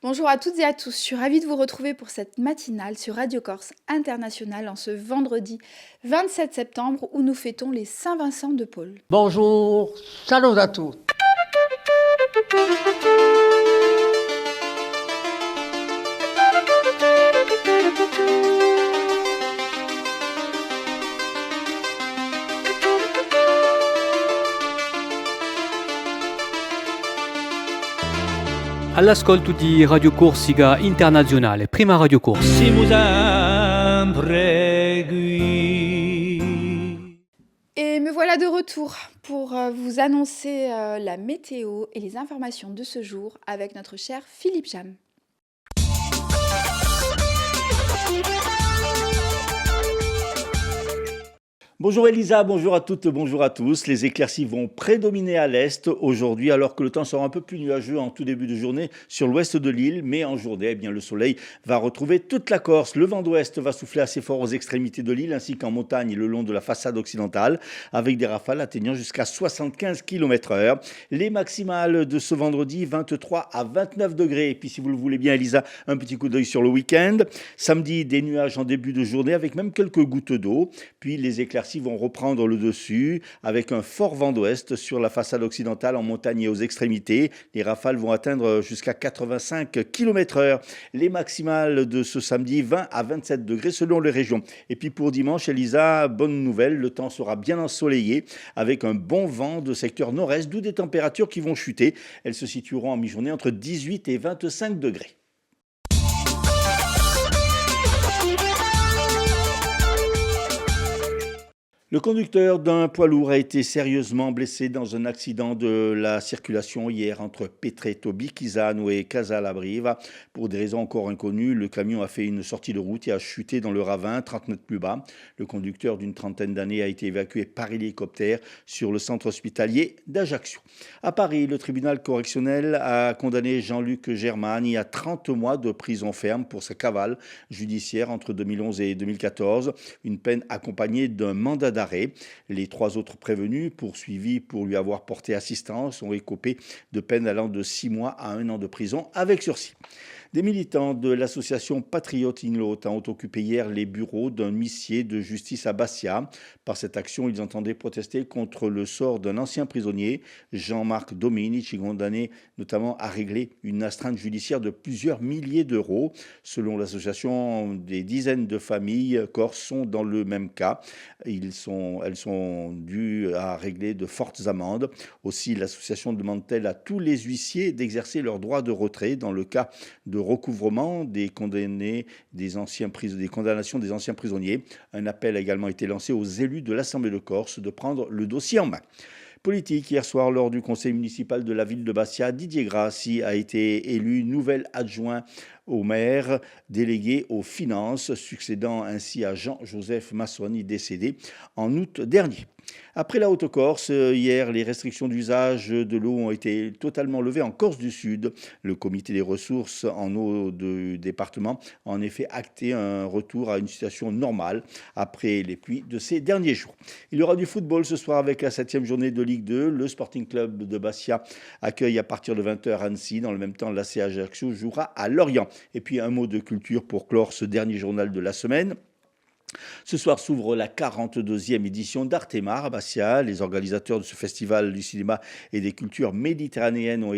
Bonjour à toutes et à tous, je suis ravie de vous retrouver pour cette matinale sur Radio Corse International en ce vendredi 27 septembre où nous fêtons les Saint-Vincent de Paul. Bonjour, salut à tous. All'ascolto di Radio Corsica Internazionale, prima Radio Corse. Et me voilà de retour pour vous annoncer la météo et les informations de ce jour avec notre cher Philippe Jam. Bonjour Elisa, bonjour à toutes, bonjour à tous. Les éclaircies vont prédominer à l'est aujourd'hui alors que le temps sera un peu plus nuageux en tout début de journée sur l'ouest de l'île. Mais en journée, le soleil va retrouver toute la Corse. Le vent d'ouest va souffler assez fort aux extrémités de l'île ainsi qu'en montagne le long de la façade occidentale avec des rafales atteignant jusqu'à 75 km/h. Les maximales de ce vendredi, 23 à 29 degrés. Et puis si vous le voulez bien Elisa, un petit coup d'œil sur le week-end. Samedi, des nuages en début de journée avec même quelques gouttes d'eau. Puis les éclaircies vont reprendre le dessus avec un fort vent d'ouest sur la façade occidentale en montagne et aux extrémités. Les rafales vont atteindre jusqu'à 85 km/h. Les maximales de ce samedi, 20 à 27 degrés selon les régions. Et puis pour dimanche, Elisa, bonne nouvelle, le temps sera bien ensoleillé avec un bon vent de secteur nord-est, d'où des températures qui vont chuter. Elles se situeront en mi-journée entre 18 et 25 degrés. Le conducteur d'un poids lourd a été sérieusement blessé dans un accident de la circulation hier entre Petreto Bichisano et Casalabriva. Pour des raisons encore inconnues, le camion a fait une sortie de route et a chuté dans le ravin 30 mètres plus bas. Le conducteur d'une trentaine d'années a été évacué par hélicoptère sur le centre hospitalier d'Ajaccio. À Paris, le tribunal correctionnel a condamné Jean-Luc Germani à 30 mois de prison ferme pour sa cavale judiciaire entre 2011 et 2014. Une peine accompagnée d'un mandat d'arrêt. Les 3 autres prévenus, poursuivis pour lui avoir porté assistance, ont écopé de peines allant de 6 mois à 1 an de prison avec sursis. Des militants de l'association Patriote in Lota ont occupé hier les bureaux d'un huissier de justice à Bastia. Par cette action, ils entendaient protester contre le sort d'un ancien prisonnier, Jean-Marc Dominici, condamné notamment à régler une astreinte judiciaire de plusieurs milliers d'euros. Selon l'association, des dizaines de familles corses sont dans le même cas. Elles sont dues à régler de fortes amendes. Aussi, l'association demande-t-elle à tous les huissiers d'exercer leur droit de retrait dans le cas de recouvrement des condamnations des anciens prisonniers. Un appel a également été lancé aux élus de l'Assemblée de Corse de prendre le dossier en main. Politique, hier soir, lors du conseil municipal de la ville de Bastia, Didier Grassi a été élu nouvel adjoint au maire, délégué aux finances, succédant ainsi à Jean-Joseph Massoni, décédé en août dernier. Après la Haute-Corse, hier, les restrictions d'usage de l'eau ont été totalement levées en Corse du Sud. Le comité des ressources en eau du département a en effet acté un retour à une situation normale après les pluies de ces derniers jours. Il y aura du football ce soir avec la 7e journée de Ligue 2. Le Sporting Club de Bastia accueille à partir de 20h Annecy. Dans le même temps, l'AC Ajaccio jouera à Lorient. Et puis un mot de culture pour clore ce dernier journal de la semaine. Ce soir s'ouvre la 42e édition d'Artemar à Bastia. Les organisateurs de ce festival du cinéma et des cultures méditerranéennes ont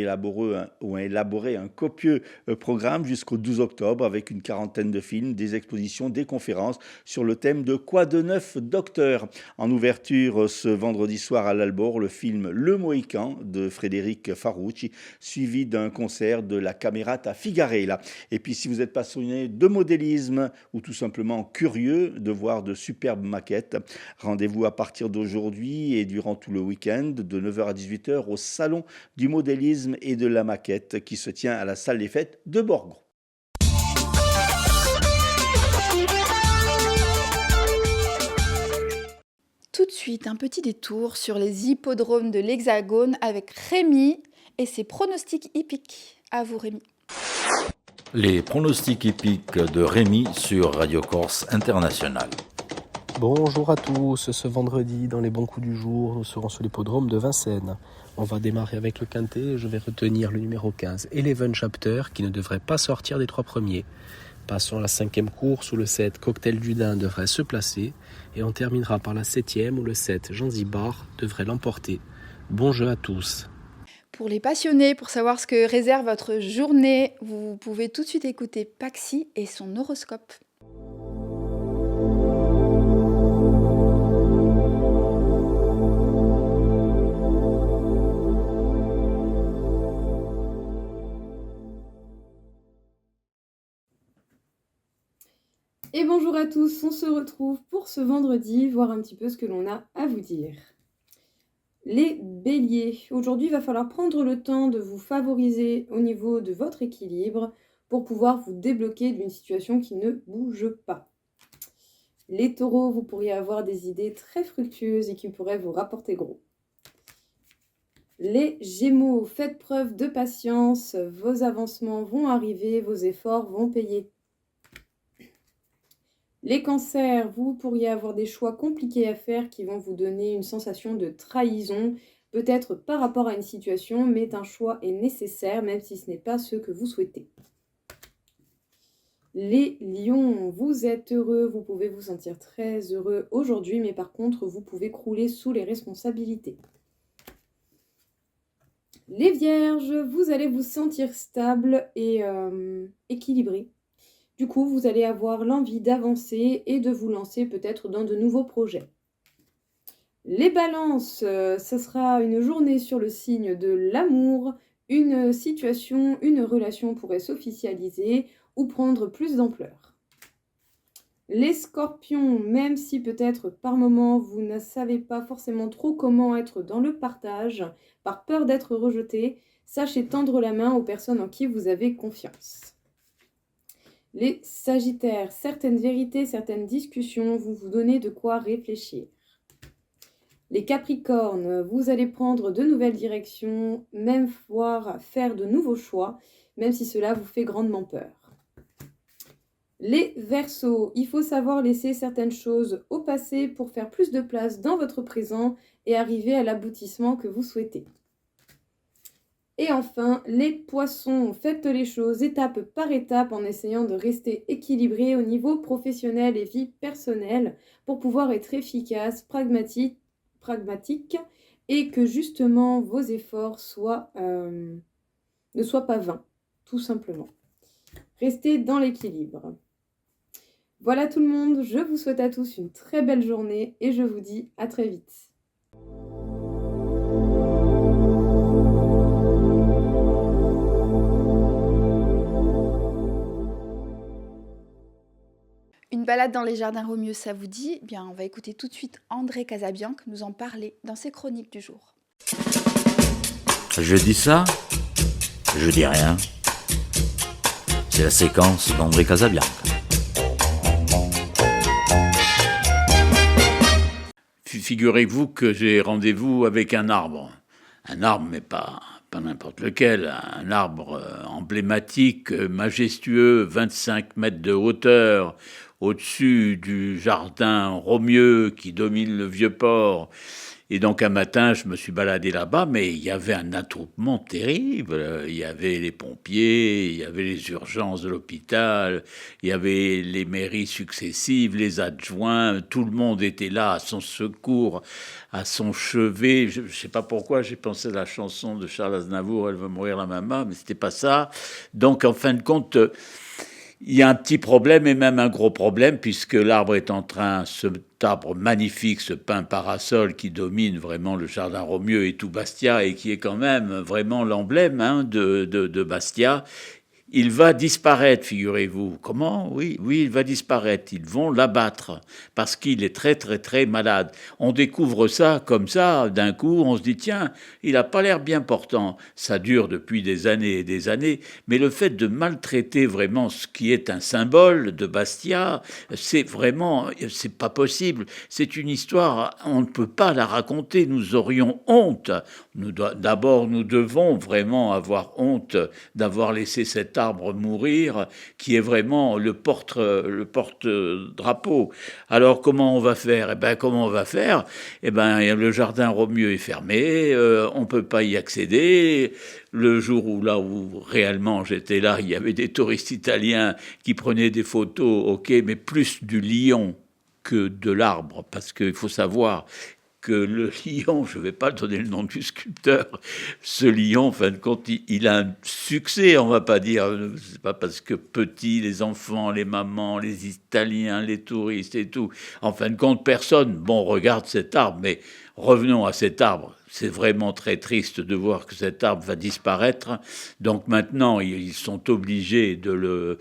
élaboré un copieux programme jusqu'au 12 octobre avec une quarantaine de films, des expositions, des conférences sur le thème de Quoi de neuf, docteur. En ouverture ce vendredi soir à l'Albor, le film Le Mohican de Frédéric Farucci, suivi d'un concert de la Camerata Figarella. Et puis si vous êtes passionné de modélisme ou tout simplement curieux de voir de superbes maquettes, rendez-vous à partir d'aujourd'hui et durant tout le week-end de 9h à 18h au Salon du modélisme et de la maquette qui se tient à la salle des fêtes de Borgo. Tout de suite, un petit détour sur les hippodromes de l'Hexagone avec Rémi et ses pronostics hippiques. À vous Rémi. Les pronostics hippiques de Rémi sur Radio Corse International. Bonjour à tous, ce vendredi dans les bons coups du jour, nous serons sur l'hippodrome de Vincennes. On va démarrer avec le quintet, je vais retenir le numéro 15, Eleven Chapter, qui ne devrait pas sortir des 3 premiers. Passons à la 5e course où le 7, Cocktail du Dain, devrait se placer. Et on terminera par la 7e où le 7, Zanzibar, devrait l'emporter. Bon jeu à tous. Pour les passionnés, pour savoir ce que réserve votre journée, vous pouvez tout de suite écouter Paxi et son horoscope. Et bonjour à tous, on se retrouve pour ce vendredi, voir un petit peu ce que l'on a à vous dire. Les béliers, aujourd'hui il va falloir prendre le temps de vous favoriser au niveau de votre équilibre pour pouvoir vous débloquer d'une situation qui ne bouge pas. Les taureaux, vous pourriez avoir des idées très fructueuses et qui pourraient vous rapporter gros. Les gémeaux, faites preuve de patience, vos avancements vont arriver, vos efforts vont payer. Les cancers, vous pourriez avoir des choix compliqués à faire qui vont vous donner une sensation de trahison, peut-être par rapport à une situation, mais un choix est nécessaire, même si ce n'est pas ce que vous souhaitez. Les lions, vous êtes heureux, vous pouvez vous sentir très heureux aujourd'hui, mais par contre, vous pouvez crouler sous les responsabilités. Les vierges, vous allez vous sentir stable et équilibré. Du coup, vous allez avoir l'envie d'avancer et de vous lancer peut-être dans de nouveaux projets. Les balances, ce sera une journée sur le signe de l'amour. Une situation, une relation pourrait s'officialiser ou prendre plus d'ampleur. Les scorpions, même si peut-être par moment vous ne savez pas forcément trop comment être dans le partage, par peur d'être rejeté, sachez tendre la main aux personnes en qui vous avez confiance. Les sagittaires, certaines vérités, certaines discussions vont vous donner de quoi réfléchir. Les capricornes, vous allez prendre de nouvelles directions, même voir faire de nouveaux choix, même si cela vous fait grandement peur. Les verseaux, il faut savoir laisser certaines choses au passé pour faire plus de place dans votre présent et arriver à l'aboutissement que vous souhaitez. Et enfin, les poissons, faites les choses étape par étape en essayant de rester équilibré au niveau professionnel et vie personnelle pour pouvoir être efficace, pragmatique et que justement vos efforts ne soient pas vains, tout simplement. Restez dans l'équilibre. Voilà tout le monde, je vous souhaite à tous une très belle journée et je vous dis à très vite. Une balade dans les jardins Romieux, ça vous dit? Eh bien, on va écouter tout de suite André Casabianca nous en parler dans ses chroniques du jour. Je dis ça, je dis rien. C'est la séquence d'André Casabianca. Figurez-vous que j'ai rendez-vous avec un arbre. Un arbre, mais pas n'importe lequel. Un arbre emblématique, majestueux, 25 mètres de hauteur, au-dessus du jardin Romieux qui domine le Vieux-Port. Et donc un matin, je me suis baladé là-bas, mais il y avait un attroupement terrible. Il y avait les pompiers, il y avait les urgences de l'hôpital, il y avait les mairies successives, les adjoints, tout le monde était là à son secours, à son chevet. Je ne sais pas pourquoi j'ai pensé à la chanson de Charles Aznavour, Elle veut mourir la maman, mais c'était pas ça. Donc en fin de compte, il y a un petit problème et même un gros problème puisque l'arbre est en train, cet arbre magnifique, ce pin parasol qui domine vraiment le jardin Romieux et tout Bastia et qui est quand même vraiment l'emblème de Bastia. Il va disparaître, figurez-vous. Comment ? Oui, il va disparaître. Ils vont l'abattre parce qu'il est très, très, très malade. On découvre ça comme ça, d'un coup, on se dit, tiens, il n'a pas l'air bien portant. Ça dure depuis des années et des années, mais le fait de maltraiter vraiment ce qui est un symbole de Bastia, c'est pas possible. C'est une histoire, on ne peut pas la raconter. Nous aurions honte. D'abord, nous devons vraiment avoir honte d'avoir laissé cet arbre arbre mourir qui est vraiment le porte-drapeau. Alors comment on va faire? Le jardin Romieux est fermé, on ne peut pas y accéder. Le jour où réellement j'étais là, il y avait des touristes italiens qui prenaient des photos, ok, mais plus du lion que de l'arbre, parce qu'il faut savoir que le lion, je ne vais pas donner le nom du sculpteur, ce lion, en fin de compte, il a un succès, on ne va pas dire, c'est pas parce que petit, les enfants, les mamans, les Italiens, les touristes et tout, en fin de compte, personne, regarde cet arbre, mais revenons à cet arbre. C'est vraiment très triste de voir que cet arbre va disparaître. Donc maintenant, ils sont obligés de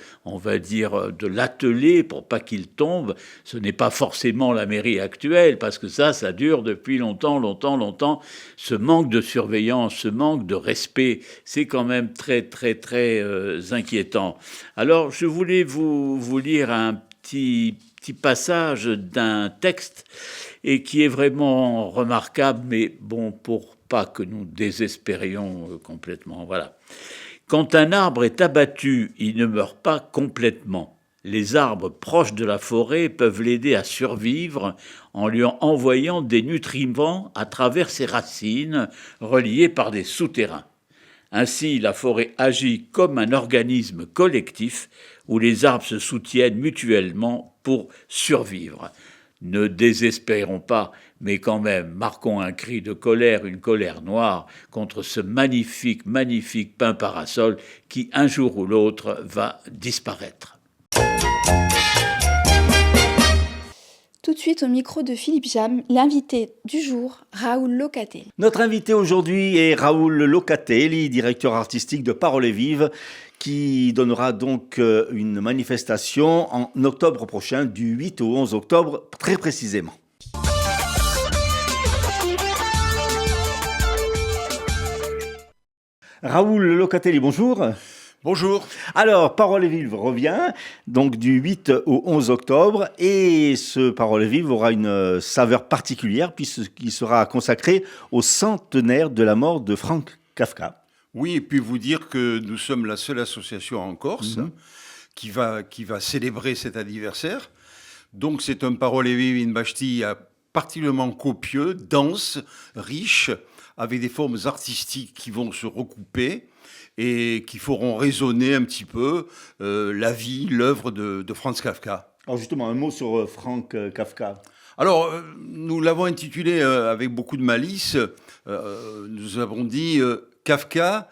l'atteler pour pas qu'il tombe. Ce n'est pas forcément la mairie actuelle, parce que ça dure depuis longtemps. Ce manque de surveillance, ce manque de respect, c'est quand même très, très, très inquiétant. Alors, je voulais vous lire un petit passage d'un texte et qui est vraiment remarquable, mais pour pas que nous désespérions complètement. Voilà. Quand un arbre est abattu, il ne meurt pas complètement. Les arbres proches de la forêt peuvent l'aider à survivre en lui envoyant des nutriments à travers ses racines, reliées par des souterrains. Ainsi, la forêt agit comme un organisme collectif où les arbres se soutiennent mutuellement pour survivre. Ne désespérons pas, mais quand même, marquons un cri de colère, une colère noire, contre ce magnifique, magnifique pin parasol qui, un jour ou l'autre, va disparaître. Tout de suite au micro de Philippe Jam, l'invité du jour, Raoul Locatelli. Notre invité aujourd'hui est Raoul Locatelli, directeur artistique de Paroles Vives, qui donnera donc une manifestation en octobre prochain, du 8 au 11 octobre, très précisément. Raoul Locatelli, bonjour. Bonjour. Alors, Paroles Vives revient, donc du 8 au 11 octobre, et ce Paroles Vives aura une saveur particulière puisqu'il sera consacré au centenaire de la mort de Franz Kafka. Oui, et puis vous dire que nous sommes la seule association en Corse qui va célébrer cet anniversaire. Donc c'est un Paroles Vives in Bastia particulièrement copieux, dense, riche, avec des formes artistiques qui vont se recouper et qui feront résonner un petit peu la vie, l'œuvre de Franz Kafka. Alors justement, un mot sur Franz Kafka. Alors, nous l'avons intitulé avec beaucoup de malice. Nous avons dit Kafka,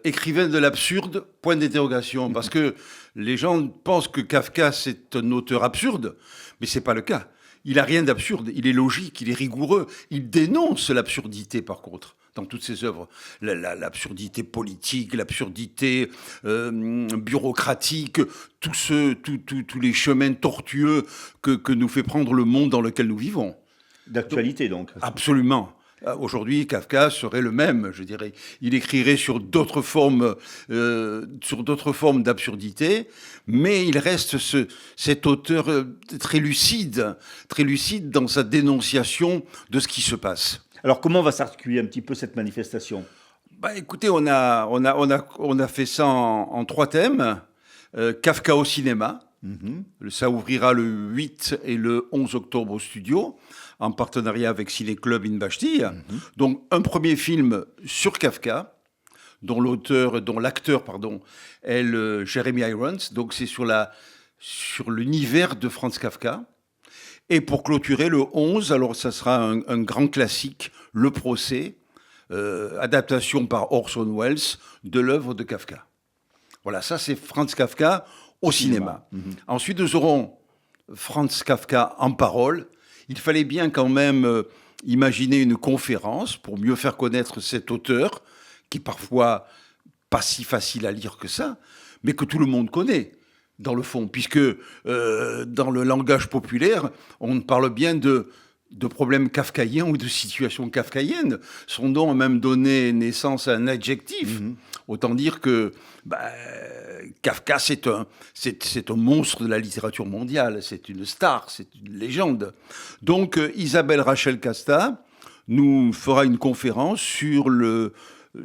écrivain de l'absurde, point d'interrogation. Parce que les gens pensent que Kafka, c'est un auteur absurde, mais ce n'est pas le cas. Il n'a rien d'absurde, il est logique, il est rigoureux. Il dénonce l'absurdité, par contre, dans toutes ses œuvres. L'absurdité politique, l'absurdité bureaucratique, tous les chemins tortueux que nous fait prendre le monde dans lequel nous vivons. D'actualité, donc. Absolument. Aujourd'hui, Kafka serait le même, je dirais. Il écrirait sur d'autres formes d'absurdité, mais il reste cet auteur très lucide dans sa dénonciation de ce qui se passe. Alors, comment va s'articuler un petit peu cette manifestation ? Écoutez, on a fait ça en 3 thèmes. Kafka au cinéma. Ça ouvrira le 8 et le 11 octobre au studio, en partenariat avec Ciné Club in Bastia. Donc, un premier film sur Kafka, dont l'acteur est Jeremy Irons. Donc, c'est sur l'univers de Franz Kafka. Et pour clôturer le 11, alors ça sera un grand classique, Le procès, adaptation par Orson Welles de l'œuvre de Kafka. Voilà, ça c'est Franz Kafka au cinéma. Ensuite, nous aurons Franz Kafka en parole. Il fallait bien quand même imaginer une conférence pour mieux faire connaître cet auteur, qui est parfois pas si facile à lire que ça, mais que tout le monde connaît, dans le fond, puisque dans le langage populaire, on parle bien de problèmes kafkaïens ou de situations kafkaïennes. Son nom a même donné naissance à un adjectif. Autant dire que Kafka, c'est un monstre de la littérature mondiale. C'est une star, c'est une légende. Donc, Isabelle Rachel Casta nous fera une conférence sur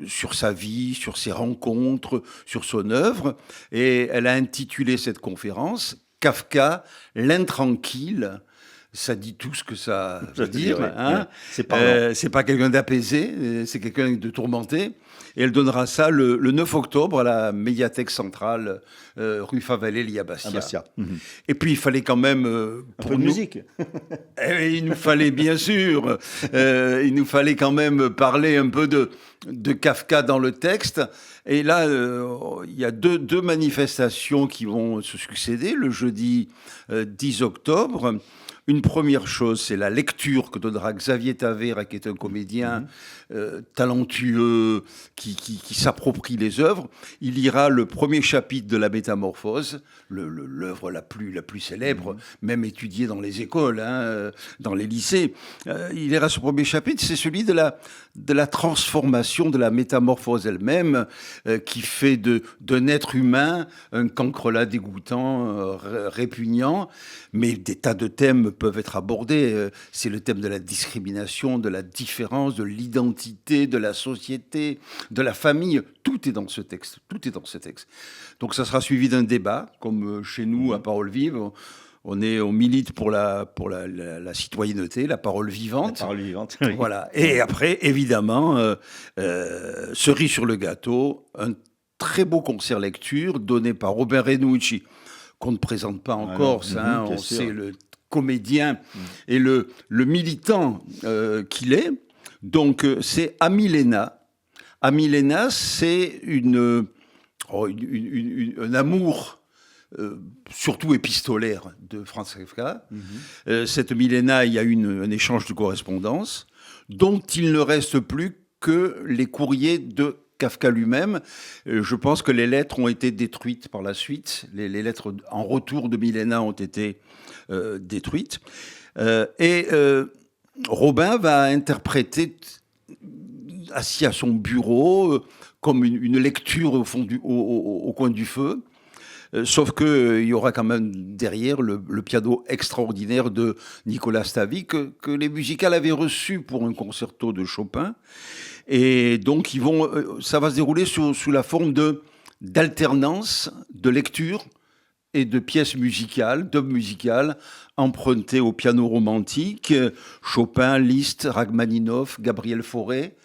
sur sa vie, sur ses rencontres, sur son œuvre. Et elle a intitulé cette conférence « Kafka, l'intranquille ». Ça dit tout ce que ça veut dire. Hein. C'est pas quelqu'un d'apaisé, c'est quelqu'un de tourmenté. Et elle donnera ça le 9 octobre à la médiathèque centrale, rue Favalelli à Bastia. Et puis il fallait quand même... un peu de musique. Il nous fallait bien sûr, il nous fallait quand même parler un peu de Kafka dans le texte. Et là, il y a deux manifestations qui vont se succéder le jeudi 10 octobre. Une première chose, c'est la lecture que donnera Xavier Tavera, qui est un comédien talentueux, qui s'approprie les œuvres. Il lira le premier chapitre de la Métamorphose, l'œuvre la plus célèbre, même étudiée dans les écoles, dans les lycées. Il lira ce premier chapitre, c'est celui de la transformation de la métamorphose elle-même, qui fait d'un être humain un cancrelat dégoûtant, répugnant, mais des tas de thèmes peuvent être abordés. C'est le thème de la discrimination, de la différence, de l'identité, de la société, de la famille. Tout est dans ce texte. Tout est dans ce texte. Donc ça sera suivi d'un débat, comme chez nous à Parole Vive. On milite pour la citoyenneté, la parole vivante. La parole vivante, oui. Voilà. Et après, évidemment, cerise sur le gâteau, un très beau concert lecture donné par Robert Renucci, qu'on ne présente pas en Corse. On sait le comédien et le militant qu'il est. Donc, c'est Amilena. Amilena, c'est un amour... surtout épistolaire de Franz Kafka. Cette Milena, il y a eu un échange de correspondance dont il ne reste plus que les courriers de Kafka lui-même. Je pense que les lettres ont été détruites par la suite. Les lettres en retour de Milena ont été détruites. Robin va interpréter, assis à son bureau, comme une lecture au coin du feu. Sauf qu'il y aura quand même derrière le piano extraordinaire de Nicolas Stavy que les musicales avaient reçu pour un concerto de Chopin. Et donc ça va se dérouler sous la forme d'alternance de lecture et de pièces musicales, d'œuvres musicales empruntées au piano romantique, Chopin, Liszt, Rachmaninoff, Gabriel Fauré.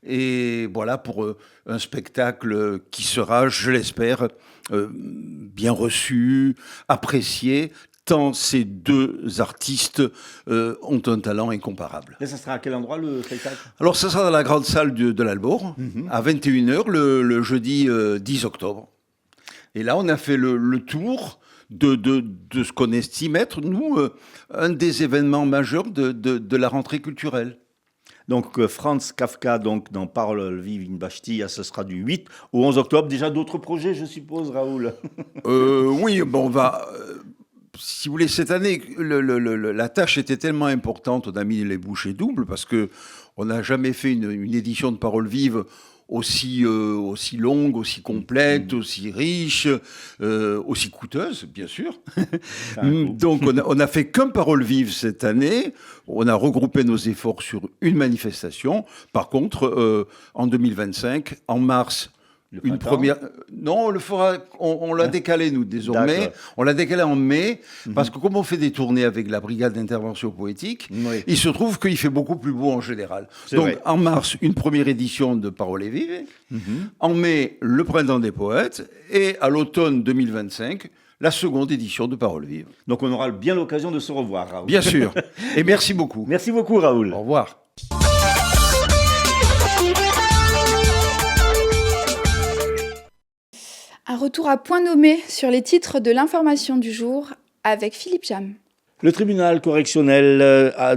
Et voilà pour un spectacle qui sera, je l'espère, bien reçu, apprécié, tant ces deux artistes ont un talent incomparable. Et ça sera à quel endroit le spectacle ? Alors ça sera dans la grande salle de l'Albor, à 21h, le jeudi 10 octobre. Et là, on a fait le tour de ce qu'on estime être, nous, un des événements majeurs de la rentrée culturelle. Donc Franz Kafka, donc dans Parole Vive in Bastia, ce sera du 8 au 11 octobre. Déjà d'autres projets, je suppose, Raoul. Oui, bon, on va... si vous voulez, cette année, la tâche était tellement importante, on a mis les bouchées doubles, parce qu'on n'a jamais fait une édition de Parole Vive aussi longue, aussi complète, aussi riche, aussi coûteuse, bien sûr. Donc, on a fait qu'un Parole Vive cette année. On a regroupé nos efforts sur une manifestation. Par contre, en 2025, en mars, une première... Non, on le fera... On l'a décalé, nous, désormais. D'accord. On l'a décalé en mai, parce que comme on fait des tournées avec la brigade d'intervention poétique, il se trouve qu'il fait beaucoup plus beau en général. Donc, vrai. En mars, une première édition de Parole Vive. En mai, le Printemps des poètes. Et à l'automne 2025, la seconde édition de Parole Vive. Donc on aura bien l'occasion de se revoir, Raoul. Bien sûr. Et merci beaucoup. Merci beaucoup, Raoul. Au revoir. Un retour à point nommé sur les titres de l'information du jour avec Philippe Jam. Le tribunal correctionnel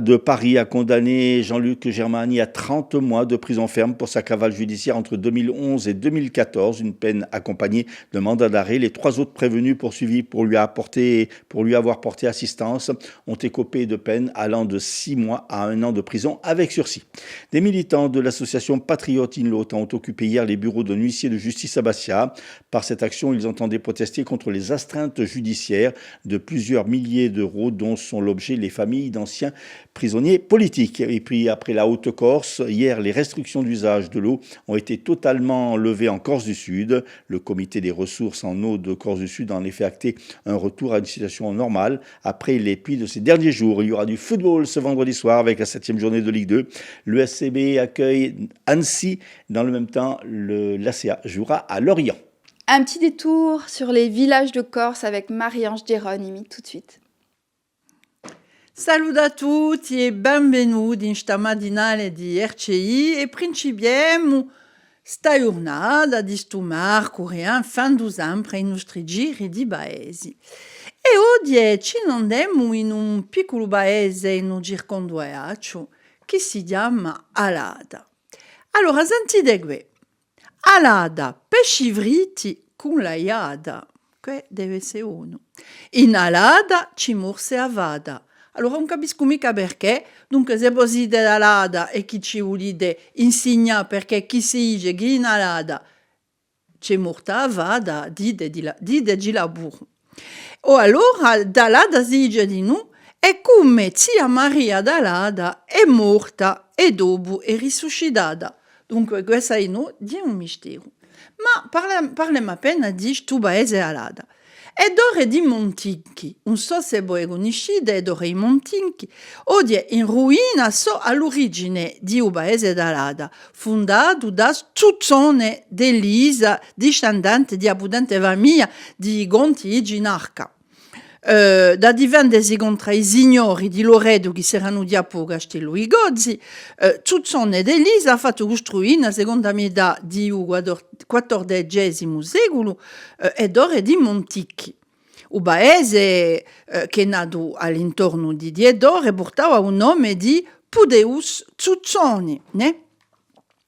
de Paris a condamné Jean-Luc Germani à 30 mois de prison ferme pour sa cavale judiciaire entre 2011 et 2014, une peine accompagnée d'un mandat d'arrêt. Les 3 autres prévenus poursuivis pour lui avoir porté assistance ont écopé de peines allant de 6 mois à 1 an de prison avec sursis. Des militants de l'association Patriotes in Lot ont occupé hier les bureaux d'un huissier de justice à Bastia. Par cette action, ils entendaient protester contre les astreintes judiciaires de plusieurs milliers d'euros, dont sont l'objet les familles d'anciens prisonniers politiques. Et puis après la Haute-Corse, hier, les restrictions d'usage de l'eau ont été totalement levées en Corse du Sud. Le comité des ressources en eau de Corse du Sud a en effet acté un retour à une situation normale après les pluies de ces derniers jours. Il y aura du football ce vendredi soir avec la 7e journée de Ligue 2. Le SCB accueille Annecy. Dans le même temps, l'ACA jouera à Lorient. Un petit détour sur les villages de Corse avec Marie-Ange Geronimi tout de suite. Saluto a tutti e benvenuti in sta matinale di RCI e principiamo sta giornata di sto Mercorio fanno sempre i nostri giri di paesi. E oggi ci andiamo in un piccolo paese in un circondario che si chiama Alada. Allora sentite qui. Alada, pesci fritti con la iada, che deve essere uno. In Alada ci morse a vada. Allora non capisco mica perché, dunque se così dell'Alada e chi ci vuole insegna perché chi si dice che in Alada c'è morta a vada, dite di lavoro. O allora d'Alada si dice di noi, è come zia Maria d'Alada è morta e dopo è risuscitata. Dunque, questo è un mistero. Ma parliamo appena di sto paese Alada. È d'ore di Montinchi. Non so se voi conoscete, è d'ore di Montinchi. Oggi è in ruina so all'origine di un paese d'Alada, fondato da Zuzzone dell'Isa, discendente di abbondante famiglia di Gonti e Ginarca. Da difendersi contro i signori di Loredo che si erano di a Castello i Gozzi, Zuzzone dell'Isa ha fatto costruire nella seconda metà del XIV secolo ed ora di Monticchi. Un paese che è nato all'intorno di Diedore portava un nome di Pudeus Zuzzoni, né?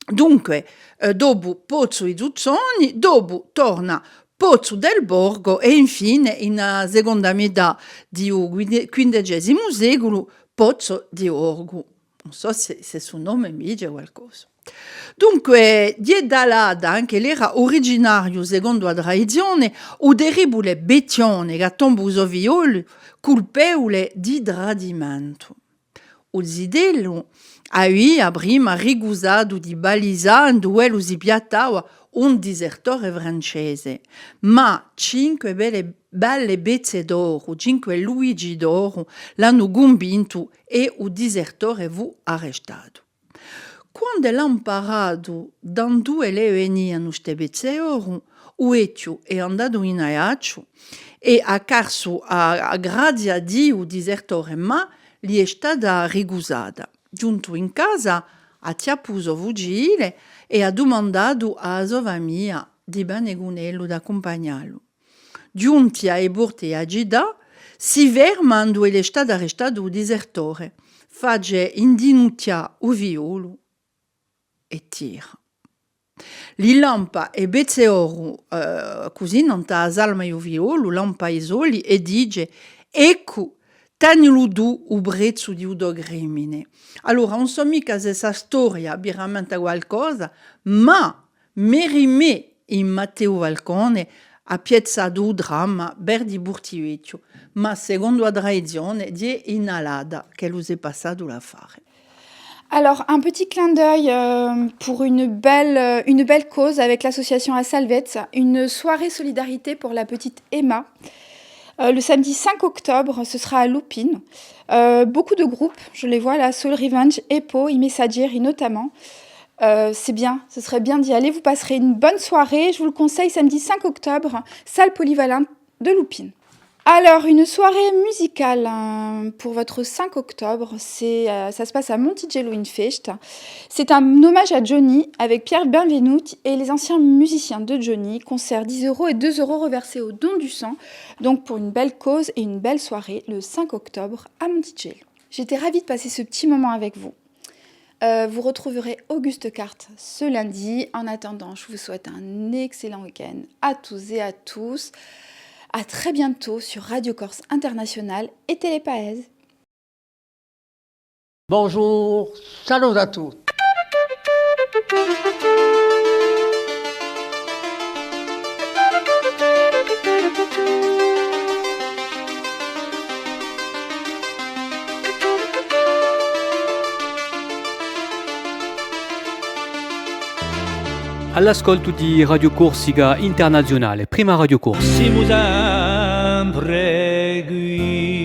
Dunque, dopo Pozzo i Zuzzoni, dopo torna Pozzo del Borgo e infine, in seconda metà del XV secolo, Pozzo di Orgo. Non so se suo nome mi dice qualcosa. Dunque, Diedalada, anche l'era originario, secondo la tradizione, un terribile bestione che tomba violo colpevole di tradimento. Il zidello aveva prima ricusato di balizzare in duello si piattava un disertore francese, ma 5 belle bezze d'oro, 5 luigi d'oro l'hanno convinto e il disertore fu arrestato. Quando l'hanno parato da dove le venivano queste bezze d'oro, Uecchio è andato in aiaccio e ha carso a grazia di un disertore, ma gli è stata ricusata. Giunto in casa, ha chiappuso fuggile e ha domandato a sua famiglia di Banegunello da accompagnarlo. Giunti ai porti a Gida, si fermando e è stato arrestato il disertore, fece indinuccia il violo e tira. Li lampa e bezze oro così non ta salma il violo, lampa i soli e dice ecco Tenilo du u brezzo di udo grimine. Allora, non so mica se questa storia vi rammenta qualcosa, ma Merimè in Matteo Valcone ha piazzato un dramma per di Burtivecchio, ma secondo la tradizione di in Alada che lo si è passato l'affare. Alors, un petit clin d'œil pour une belle cause avec l'association à Salvezza, une soirée solidarité pour la petite Emma. Le samedi 5 octobre, ce sera à Lupin. Beaucoup de groupes, je les vois là, Soul Revenge, Epo, I Messaggeri notamment. C'est bien, ce serait bien d'y aller. Vous passerez une bonne soirée. Je vous le conseille, samedi 5 octobre, salle polyvalente de Lupin. Alors, une soirée musicale pour votre 5 octobre, ça se passe à Monticello in Festa. C'est un hommage à Johnny avec Pierre Benvenuti et les anciens musiciens de Johnny. Concert 10 € et 2 € reversés au don du sang. Donc pour une belle cause et une belle soirée le 5 octobre à Monticello. J'étais ravie de passer ce petit moment avec vous. Vous retrouverez Auguste Carte ce lundi. En attendant, je vous souhaite un excellent week-end à tous et à tous. À très bientôt sur Radio Corse International et Télépaèse. Bonjour, salut à tous. All'ascolto di Radio Corsica Internazionale, prima Radio Corsica. Siamo sempre qui.